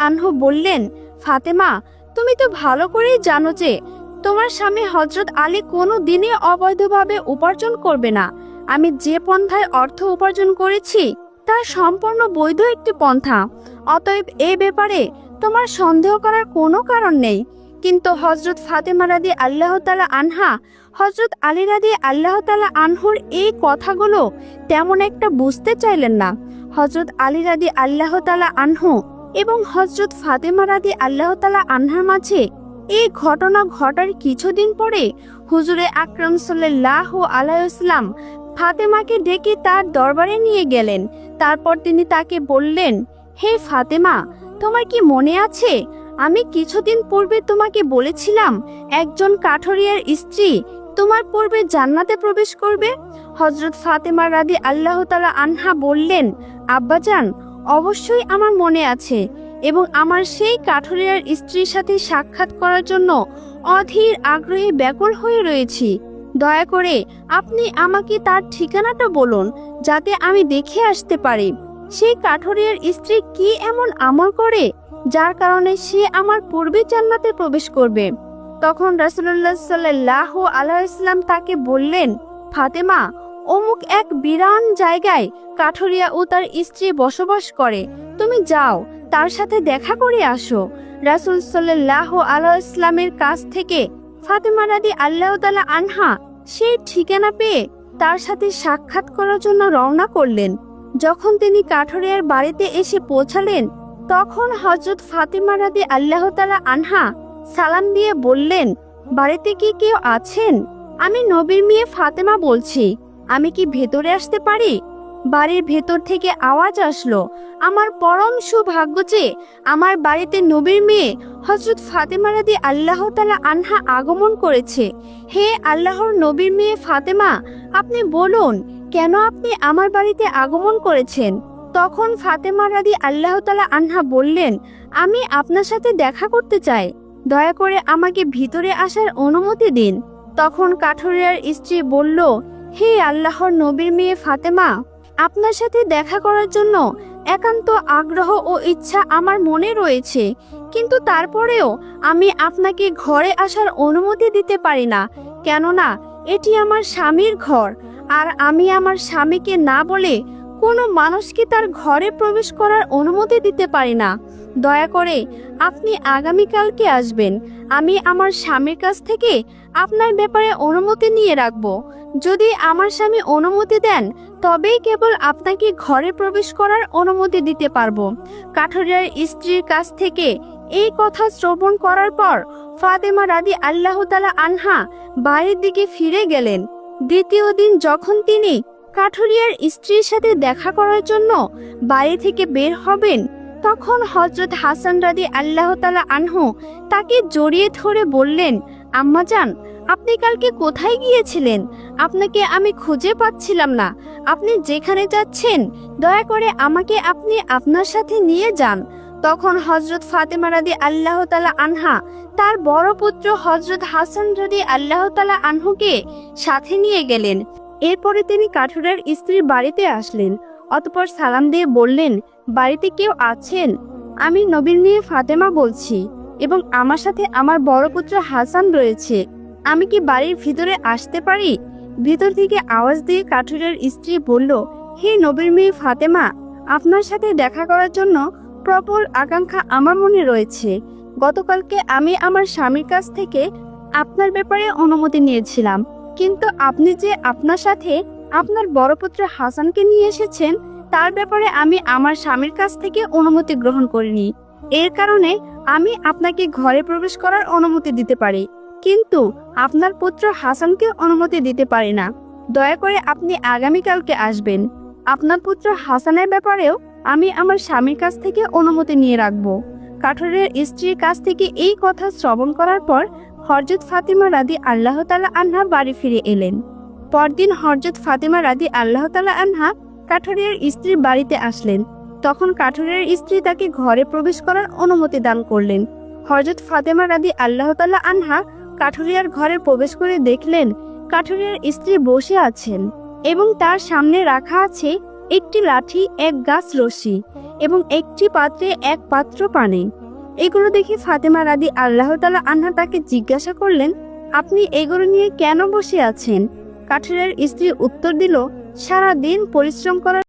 আনহু বললেন, ফাতেমা, তুমি তো ভালো করেই জানো যে তোমার স্বামী হযরত আলী কোনো দিনই অবৈধভাবে উপার্জন করবে না। আমি যে পন্থায় অর্থ উপার্জন করেছি তা সম্পূর্ণ বৈধ একটি পন্থা। অতএব এ ব্যাপারে তোমার সন্দেহ করার কোনো কারণ নেই। কিন্তু হযরত ফাতেমা রাদিয়াল্লাহু তাআলা আনহা হযরত আলী রাদিয়াল্লাহু তাআলা আনহুর এই কথাগুলো তেমন একটা বুঝতে চাইলেন না। হযরত আলী রাদিয়াল্লাহু তাআলা আনহু এবং হযরত ফাতেমা রাদিয়াল্লাহু তাআলা আনহার মাঝে এই ঘটনা ঘটার কিছুদিন পরে হুজুরে আকরাম সাল্লাল্লাহু আলাইহি ওয়াসাল্লাম ফাতেমাকে ডেকে তার দরবারে নিয়ে গেলেন। তারপর তিনি তাকে বললেন, হে ফাতেমা, তোমার কি মনে আছে আমি কিছুদিন পূর্বে তোমাকে বলেছিলাম একজন কাঠুরিয়ার স্ত্রী তোমার পূর্বে জান্নাতে প্রবেশ করবে? হযরত ফাতেমা রাদিয়াল্লাহু তাআলা আনহা বললেন, আব্বাজান, অবশ্যই আমার মনে আছে এবং আমার সেই কাঠুরিয়ার স্ত্রীর সাথে সাক্ষাৎ করার জন্য অধীর আগ্রহে ব্যাকুল হয়ে রয়েছি। দয়া করে আপনি আমাকে তার ঠিকানাটা বলুন যাতে আমি দেখে আসতে পারি সেই কাঠুরিয়ার স্ত্রী কি এমন আমল করে যার কারণে সে আমার পূর্বে জান্নাতে প্রবেশ করবে। তখন রাসূলুল্লাহ সাল্লাল্লাহু আলাইহি ওয়াসাল্লাম তাকে বললেন, ফাতেমা, অমুক এক বিরান জায়গায় কাঠুরিয়া ও তার স্ত্রী বসবাস করে, তুমি যাও তার সাথে দেখা করে আসো। রাসূল সাল্লাল্লাহু আলাইহি ওয়াসাল্লামের কাছ থেকে ফাতেমা রাদিয়াল্লাহু তাআলা আনহা সেই ঠিকানা পেয়ে তার সাথে সাক্ষাৎ করার জন্য রওনা করলেন। যখন তিনি কাঠুরিয়ার বাড়িতে এসে পৌঁছালেন তখন হযরত ফাতেমা রাদিয়াল্লাহু তাআলা আনহা সালাম দিয়ে বললেন, বাড়িতে কি কেউ আছেন? আমি নবীর মেয়ে ফাতেমা বলছি, আমি কি ভেতরে আসতে পারি? বাড়ির ভেতর থেকে আওয়াজ আসলো, আমার পরম সৌভাগ্য যে আমার বাড়িতে নবীর মেয়ে হযরত ফাতেমা রাদিয়াল্লাহু তাআলা আনহা আগমন করেছে। হে আল্লাহর নবীর মেয়ে ফাতেমা, আপনি বলুন কেন আপনি আমার বাড়িতে আগমন করেছেন? তখন ফাতেমা রাদিয়াল্লাহু তাআলা আনহা বললেন, আমি আপনার সাথে দেখা করতে চাই, দয়া করে আমাকে ভিতরে আসার অনুমতি দিন। তখন কাঠুরিয়ার স্ত্রী বলল, হে আল্লাহর নবীর মেয়ে ফাতেমা, আপনার সাথে দেখা করার জন্য একান্ত আগ্রহ ও ইচ্ছা আমার মনে রয়েছে, কিন্তু তারপরেও আমি আপনাকে ঘরে আসার অনুমতি দিতে পারি না, কেননা এটি আমার স্বামীর ঘর, আর আমি আমার স্বামীকে না বলে কোনো মানুষকে তার ঘরে প্রবেশ করার অনুমতি দিতে পারি না। দয়া করে আপনি আগামীকালকে আসবেন, আমি আমার স্বামীর কাছ থেকে আপনার ব্যাপারে অনুমতি নিয়ে রাখব। যদি আমার স্বামী অনুমতি দেন তবেই কেবল আপনাকে ঘরে প্রবেশ করার অনুমতি দিতে পারবো। কাঠুরিয়ার স্ত্রীর কাছ থেকে এই কথা শ্রবণ করার পর ফাতেমা রাদিয়াল্লাহু তাআলা আনহা বাড়ির দিকে ফিরে গেলেন। দ্বিতীয় দিন যখন তিনি কাঠুরিয়ার স্ত্রীর সাথে দেখা করার জন্য বাড়ি থেকে বের হবেন তখন হযরত হাসান রাদিয়াল্লাহু তাআলা আনহু তাকে জড়িয়ে ধরে বললেন, আম্মাজান, আপনি কালকে কোথায় গিয়েছিলেন? আপনাকে আমি খুঁজে পাচ্ছিলাম না। আপনি যেখানে যাচ্ছেন দয়া করে আমাকে আপনি আপনার সাথে নিয়ে যান। তখন হযরত ফাতেমা রাদিয়াল্লাহু তাআলা আনহা তার বড় পুত্র হযরত হাসান রাদিয়াল্লাহু তাআলা আনহুকে সাথে নিয়ে গেলেন। এরপরে তিনি কাঠুরিয়ার স্ত্রীর বাড়িতে আসলেন। অতঃপর সালাম দিয়ে বললেন, বাড়িতে কেউ আছেন? আমি নবীর মেয়ে ফাতেমা বলছি এবং আমার সাথে আমার বড় পুত্র হাসান রয়েছে, আমি কি বাড়ির ভিতরে আসতে পারি? ভিতর থেকে আওয়াজ দিয়ে কাঠুরিয়ার স্ত্রী বলল, হে নবীর মেয়ে ফাতেমা, আপনার সাথে দেখা করার জন্য প্রবল আকাঙ্ক্ষা আমার মনে রয়েছে। গতকালকে আমি আমার স্বামীর কাছ থেকে আপনার ব্যাপারে অনুমতি নিয়েছিলাম, কিন্তু আপনি যে আপনার সাথে আপনার বড় পুত্র হাসানকে নিয়ে এসেছেন তার ব্যাপারে আমি আমার স্বামীর কাছ থেকে অনুমতি গ্রহণ করিনি। এর কারণে আমি আপনাকে ঘরে প্রবেশ করার অনুমতি দিতে পারি, কিন্তু আপনার পুত্র হাসানকে অনুমতি দিতে পারি না। দয়া করে আপনি আগামীকালকে আসবেন। আপনার পুত্র হাসানের ব্যাপারেও আমি আমার স্বামীর কাছ থেকে অনুমতি নিয়ে রাখব। কাঠুরিয়ার স্ত্রীর কাছ থেকে এই কথা শ্রবণ করার পর হযরত ফাতেমা রাদিয়াল্লাহু তাআলা আনহা বাড়ি ফিরে এলেন। পরদিন হযরত ফাতেমা রাদিয়াল্লাহু তাআলা আনহা কাঠুরিয়ার স্ত্রীর বাড়িতে আসলেন। তখন কাঠুরিয়ার স্ত্রী তাকে ঘরে প্রবেশ করার অনুমতি দান করলেন। হযরত ফাতেমা রাদিয়াল্লাহু তাআলা আনহা কাঠুরিয়ার ঘরে প্রবেশ করে দেখলেন কাঠুরিয়ার স্ত্রী বসে আছেন এবং তার সামনে রাখা আছে একটি লাঠি, এক গাছ রশি এবং একটি পাত্রে এক পাত্র পানি। এগুলো দেখে ফাতেমা রাদিয়াল্লাহু তাআলা আনহা তাকে জিজ্ঞাসা করলেন, আপনি এগুলো নিয়ে কেন বসে আছেন? কাঠেরের স্ত্রী উত্তর দিল, সারা দিন পরিশ্রম করার